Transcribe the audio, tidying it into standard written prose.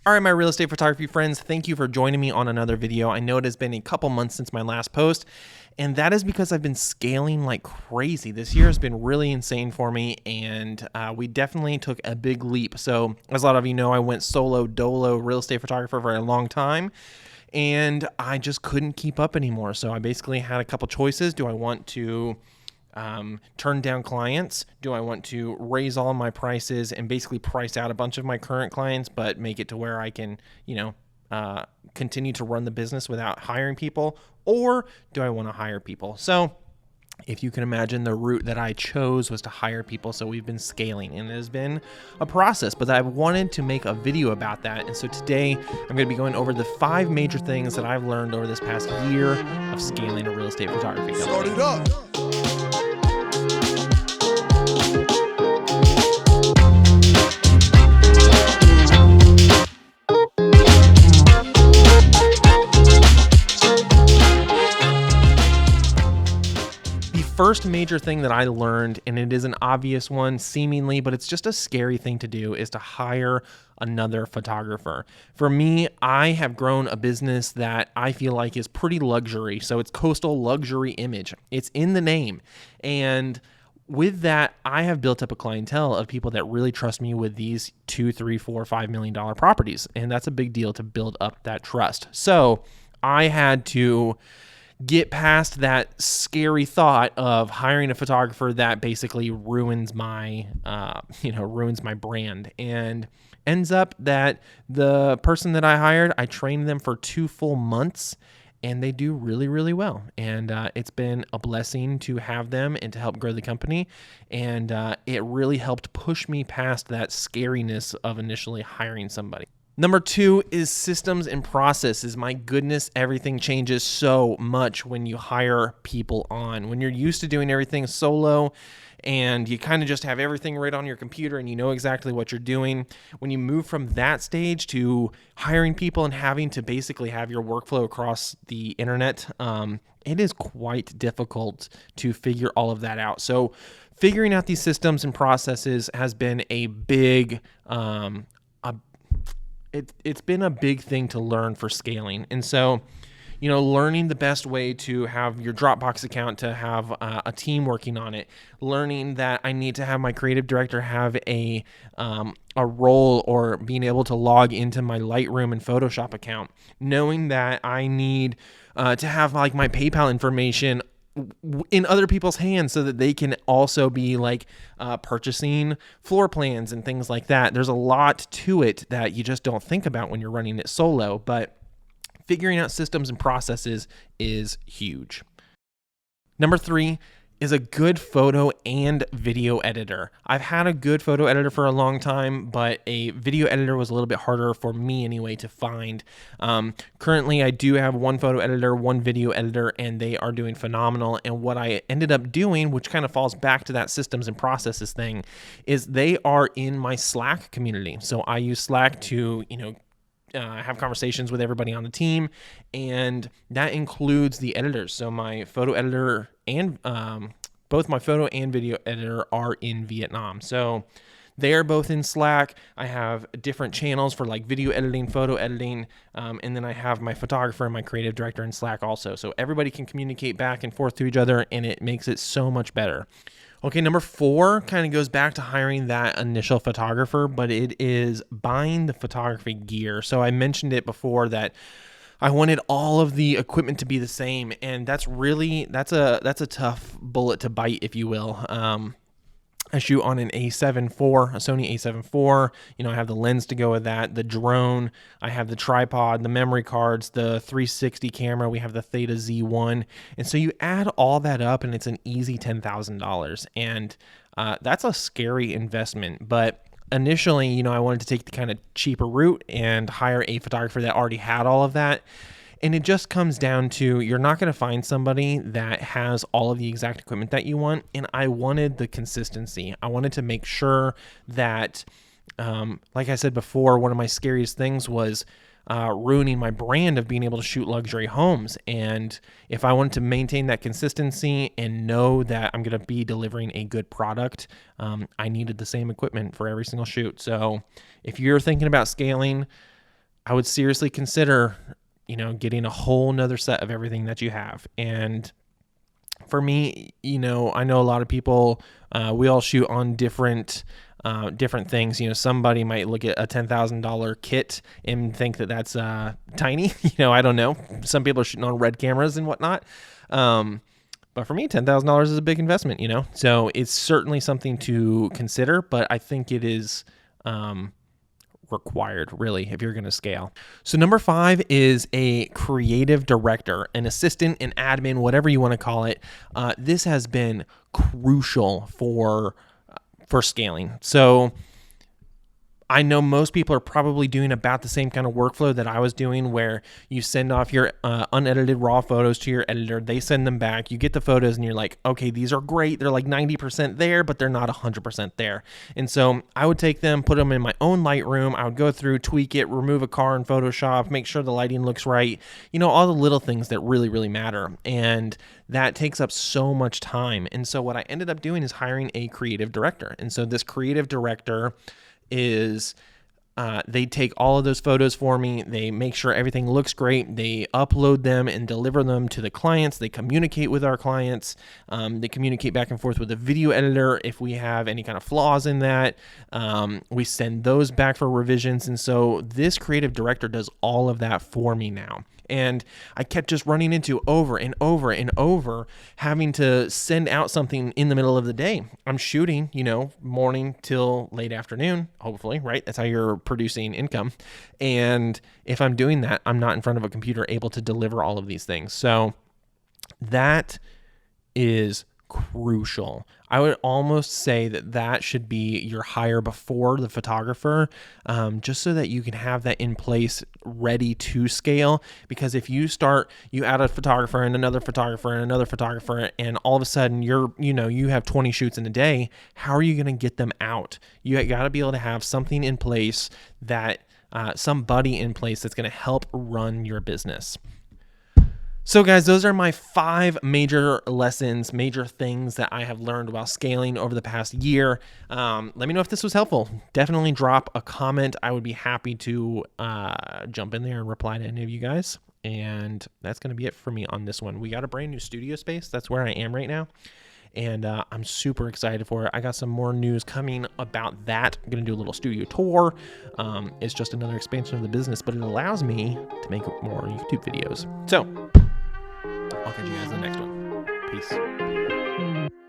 All right, my real estate photography friends, thank you for joining me on another video. I know it has been a couple months since my last post, and that is because I've been scaling like crazy. This year has been really insane for me, and we definitely took a big leap. So as a lot of you know, I went solo dolo real estate photographer for a long time, and I just couldn't keep up anymore. So I basically had a couple choices. Do I want to turn down clients? Do I want to raise all my prices and basically price out a bunch of my current clients, but make it to where I can, continue to run the business without hiring people? Or do I want to hire people? So if you can imagine, the route that I chose was to hire people. So we've been scaling, and it has been a process, but I wanted to make a video about that. And so today I'm going to be going over the 5 major things that I've learned over this past year of scaling a real estate photography company. Start it up. First major thing that I learned, and it is an obvious one seemingly, but it's just a scary thing to do, is to hire another photographer. For me, I have grown a business that I feel like is pretty luxury. So it's Coastal Luxury Image. It's in the name. And with that, I have built up a clientele of people that really trust me with these $2, $3, $4, $5 million properties. And that's a big deal to build up that trust. So I had to get past that scary thought of hiring a photographer that basically ruins my brand, and ends up that the person that I hired, I trained them for 2 full months, and they do really, really well. And it's been a blessing to have them and to help grow the company. And it really helped push me past that scariness of initially hiring somebody. Number 2 is systems and processes. My goodness, everything changes so much when you hire people on. When you're used to doing everything solo and you kind of just have everything right on your computer and you know exactly what you're doing, when you move from that stage to hiring people and having to basically have your workflow across the internet, it is quite difficult to figure all of that out. So figuring out these systems and processes has been a big it's been a big thing to learn for scaling. And so, learning the best way to have your Dropbox account, to have a team working on it, learning that I need to have my creative director have a role, or being able to log into my Lightroom and Photoshop account, knowing that I need to have like my PayPal information in other people's hands so that they can also be purchasing floor plans and things like that. There's a lot to it that you just don't think about when you're running it solo, but figuring out systems and processes is huge. Number 3 is a good photo and video editor. I've had a good photo editor for a long time, but a video editor was a little bit harder for me anyway to find. Currently, I do have one photo editor, one video editor, and they are doing phenomenal. And what I ended up doing, which kind of falls back to that systems and processes thing, is they are in my Slack community. So I use Slack to, have conversations with everybody on the team, and that includes the editors. So my photo editor and both my photo and video editor are in Vietnam. So they are both in Slack. I have different channels for video editing, photo editing, and then I have my photographer and my creative director in Slack also. So everybody can communicate back and forth to each other, and it makes it so much better. Okay, number 4 kind of goes back to hiring that initial photographer, but it is buying the photography gear. So I mentioned it before that I wanted all of the equipment to be the same, and that's a tough bullet to bite, if you will. I shoot on an A7 IV, a Sony A7 IV. I have the lens to go with that, the drone, I have the tripod, the memory cards, the 360 camera, we have the Theta Z1. And so you add all that up and it's an easy $10,000. And that's a scary investment. But initially, I wanted to take the kind of cheaper route and hire a photographer that already had all of that. And it just comes down to, you're not going to find somebody that has all of the exact equipment that you want. And I wanted the consistency. I wanted to make sure that, like I said before, one of my scariest things was ruining my brand of being able to shoot luxury homes. And if I wanted to maintain that consistency and know that I'm going to be delivering a good product, I needed the same equipment for every single shoot. So if you're thinking about scaling, I would seriously consider, getting a whole nother set of everything that you have. And for me, I know a lot of people, we all shoot on different things. Somebody might look at a $10,000 kit and think that that's tiny. I don't know. Some people are shooting on red cameras and whatnot. But for me, $10,000 is a big investment, So it's certainly something to consider, but I think it is required, really, if you're going to scale. So number 5 is a creative director, an assistant, an admin, whatever you want to call it. This has been crucial for scaling. So I know most people are probably doing about the same kind of workflow that I was doing, where you send off your unedited raw photos to your editor. They send them back. You get the photos and you're like, okay, these are great. They're like 90% there, but they're not 100% there. And so I would take them, put them in my own Lightroom. I would go through, tweak it, remove a car in Photoshop, make sure the lighting looks right. All the little things that really, really matter. And that takes up so much time. And so what I ended up doing is hiring a creative director. And so this creative director is they take all of those photos for me. They make sure everything looks great. They upload them and deliver them to the clients. They communicate with our clients. They communicate back and forth with the video editor if we have any kind of flaws in that. We send those back for revisions. And so this creative director does all of that for me now. And I kept just running into over and over and over having to send out something in the middle of the day. I'm shooting, morning till late afternoon, hopefully, right? That's how you're producing income. And if I'm doing that, I'm not in front of a computer able to deliver all of these things. So that is crucial. I would almost say that should be your hire before the photographer, just so that you can have that in place ready to scale. Because if you add a photographer and another photographer and another photographer, and all of a sudden you have 20 shoots in a day, how are you going to get them out? You got to be able to have something in place somebody in place that's going to help run your business. So guys, those are my 5 major lessons, major things that I have learned while scaling over the past year. Let me know if this was helpful. Definitely drop a comment. I would be happy to jump in there and reply to any of you guys. And that's going to be it for me on this one. We got a brand new studio space. That's where I am right now. And I'm super excited for it. I got some more news coming about that. I'm going to do a little studio tour. It's just another expansion of the business, but it allows me to make more YouTube videos. So I'll catch you guys in the next one. Peace.